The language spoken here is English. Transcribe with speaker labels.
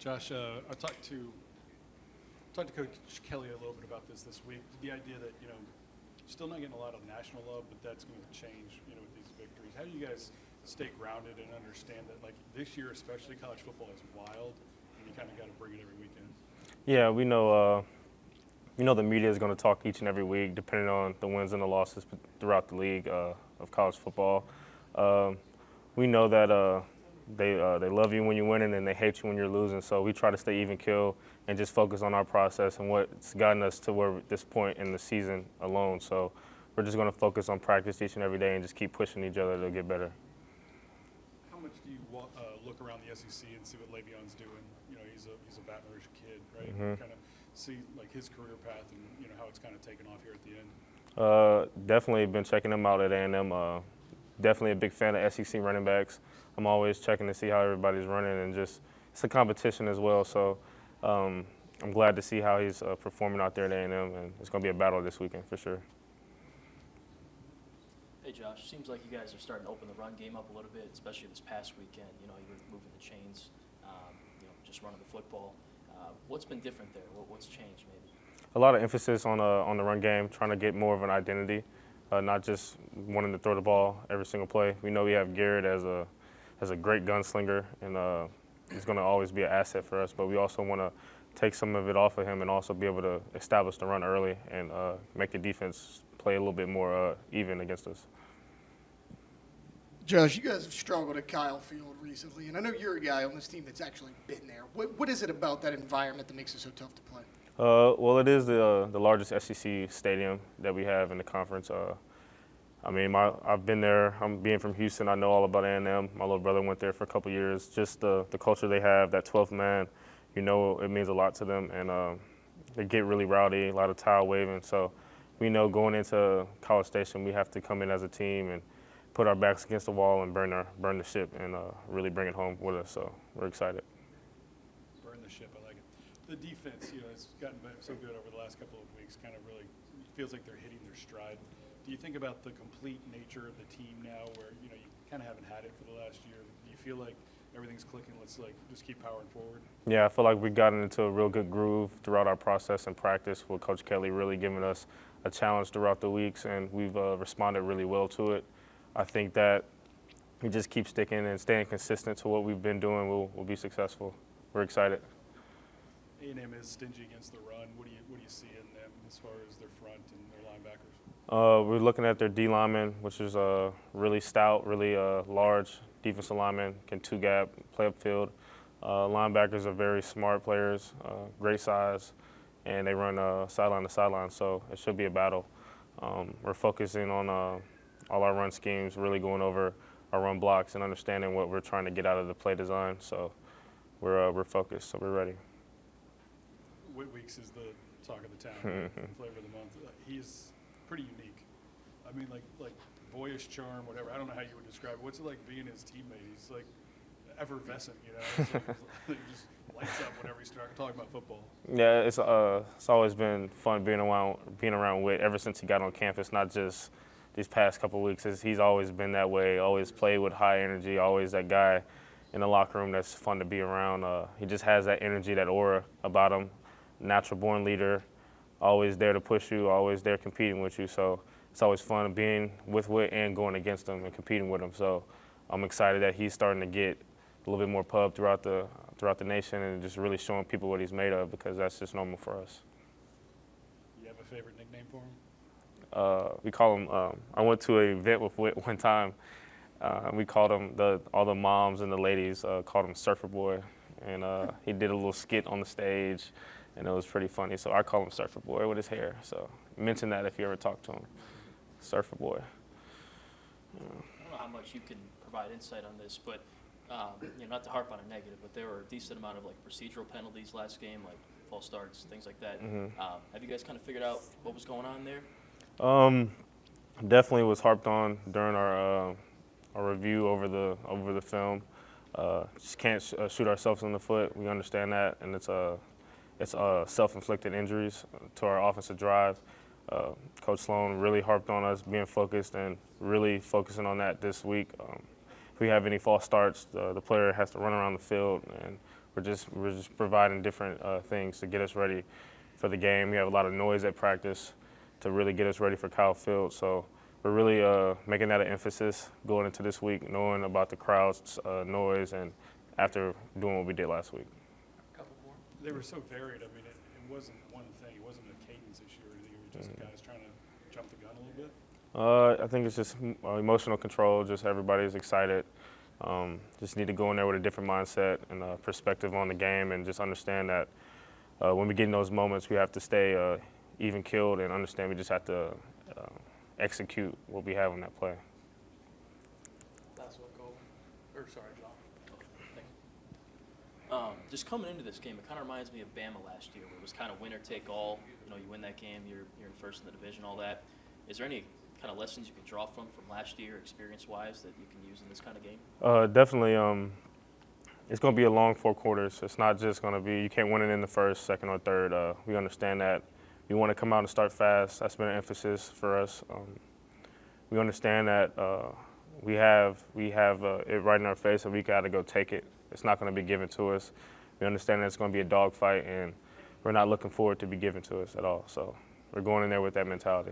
Speaker 1: Josh, I talked to Coach Kelly a little bit about this week. The idea that still not getting a lot of national love, but that's going to change with these victories. How do you guys stay grounded and understand that this year, especially college football, is wild, and you kind of got to bring it every weekend?
Speaker 2: Yeah, we know. The media is going to talk each and every week, depending on the wins and the losses throughout the league of college football. We know that they love you when you're winning and they hate you when you're losing. So we try to stay even keel and just focus on our process and what's gotten us to this point in the season alone. So we're just going to focus on practice each and every day and just keep pushing each other to get better.
Speaker 1: How much do you look around the SEC and see what Le'Veon's doing? He's a Baton Rouge kid, right?
Speaker 2: Mm-hmm.
Speaker 1: Kind of see his career path and how it's kind of taken off here at the end.
Speaker 2: Definitely been checking him out at A&M. Definitely a big fan of SEC running backs. I'm always checking to see how everybody's running, and just it's a competition as well. So I'm glad to see how he's performing out there at A&M, and it's going to be a battle this weekend for sure.
Speaker 3: Hey Josh, seems like you guys are starting to open the run game up a little bit, especially this past weekend. You were moving the chains, just running the football. What's been different there? What's changed maybe?
Speaker 2: A lot of emphasis on the run game, trying to get more of an identity, not just wanting to throw the ball every single play. We know we have Garrett as a great gunslinger, and he's going to always be an asset for us. But we also want to take some of it off of him and also be able to establish the run early and make the defense play a little bit more even against us.
Speaker 4: Josh, you guys have struggled at Kyle Field recently, and I know you're a guy on this team that's actually been there. What is it about that environment that makes it so tough to play?
Speaker 2: Well, it is the largest SEC stadium that we have in the conference. I've been there. I'm being from Houston. I know all about A&M. My little brother went there for a couple years. Just the culture they have, that 12th man, it means a lot to them, and they get really rowdy, a lot of towel waving. So we know going into College Station, we have to come in as a team and put our backs against the wall and burn the ship and really bring it home with us. So we're excited.
Speaker 1: Burn the ship, I like it. The defense, has gotten so good over the last couple of weeks. Kind of really feels like they're hitting their stride. Do you think about the complete nature of the team now, where you kind of haven't had it for the last year? Do you feel like everything's clicking? Let's just keep powering forward.
Speaker 2: Yeah, I feel like we've gotten into a real good groove throughout our process and practice, with Coach Kelly really giving us a challenge throughout the weeks, and we've responded really well to it. I think that we just keep sticking and staying consistent to what we've been doing. We'll be successful. We're excited.
Speaker 1: A&M is stingy against the run. What do you see in them as far as their front and their linebackers?
Speaker 2: We're looking at their D lineman, which is really stout, really large defensive lineman, can two-gap, play upfield. Linebackers are very smart players, great size, and they run sideline to sideline, so it should be a battle. We're focusing on all our run schemes, really going over our run blocks and understanding what we're trying to get out of the play design. So we're focused, so we're ready.
Speaker 1: Whit Weeks is the talk of the town, flavor of the month. He's pretty unique. I mean, like boyish charm, whatever. I don't know how you would describe it. What's it like being his teammate? He's like effervescent, He just lights up whenever he's talking about football.
Speaker 2: Yeah, it's always been fun being around Whit ever since he got on campus, not just these past couple of weeks. He's always been that way, always played with high energy, always that guy in the locker room that's fun to be around. He just has that energy, that aura about him, natural born leader, always there to push you, always there competing with you. So it's always fun being with Whit and going against him and competing with him. So I'm excited that he's starting to get a little bit more pub throughout the nation and just really showing people what he's made of, because that's just normal for us.
Speaker 1: You have a favorite nickname for him?
Speaker 2: We call him, I went to an event with Whit one time. We called him, all the moms and the ladies called him Surfer Boy. And he did a little skit on the stage, and it was pretty funny. So I call him Surfer Boy with his hair. So mention that if you ever talk to him. Surfer Boy.
Speaker 3: I don't know how much you can provide insight on this, but not to harp on a negative, but there were a decent amount of procedural penalties last game, like false starts, things like that.
Speaker 2: Mm-hmm.
Speaker 3: Have you guys kind of figured out what was going on there?
Speaker 2: Definitely was harped on during our review over the film. Just can't shoot ourselves in the foot. We understand that, and it's self-inflicted injuries to our offensive drive. Coach Sloan really harped on us being focused and really focusing on that this week. If we have any false starts, the player has to run around the field, and we're just providing different things to get us ready for the game. We have a lot of noise at practice to really get us ready for Kyle Field. So we're really making that an emphasis going into this week, knowing about the crowd's noise, and after doing what we did last week.
Speaker 1: Couple more. They were so varied. I mean, it wasn't one thing. It wasn't a cadence issue or anything. It was just guys trying to jump the gun a little bit.
Speaker 2: I think it's just emotional control. Just everybody's excited. Just need to go in there with a different mindset and perspective on the game, and just understand that when we get in those moments, we have to stay even keeled and understand we just have to execute what we have on that play.
Speaker 5: Last one, Cole. Or sorry, John.
Speaker 3: Okay, thank you. Just coming into this game, it kind of reminds me of Bama last year, where it was kind of winner take all. You know, you win that game, you're first in the division, all that. Is there any kind of lessons you can draw from last year, experience-wise, that you can use in this kind of game?
Speaker 2: Definitely. It's going to be a long 4 quarters. It's not just going to be you can't win it in the first, second, or third. We understand that. We want to come out and start fast. That's been an emphasis for us. We understand that we have it right in our face, and we got to go take it. It's not going to be given to us. We understand that it's going to be a dogfight, and we're not looking forward to be given to us at all. So we're going in there with that mentality.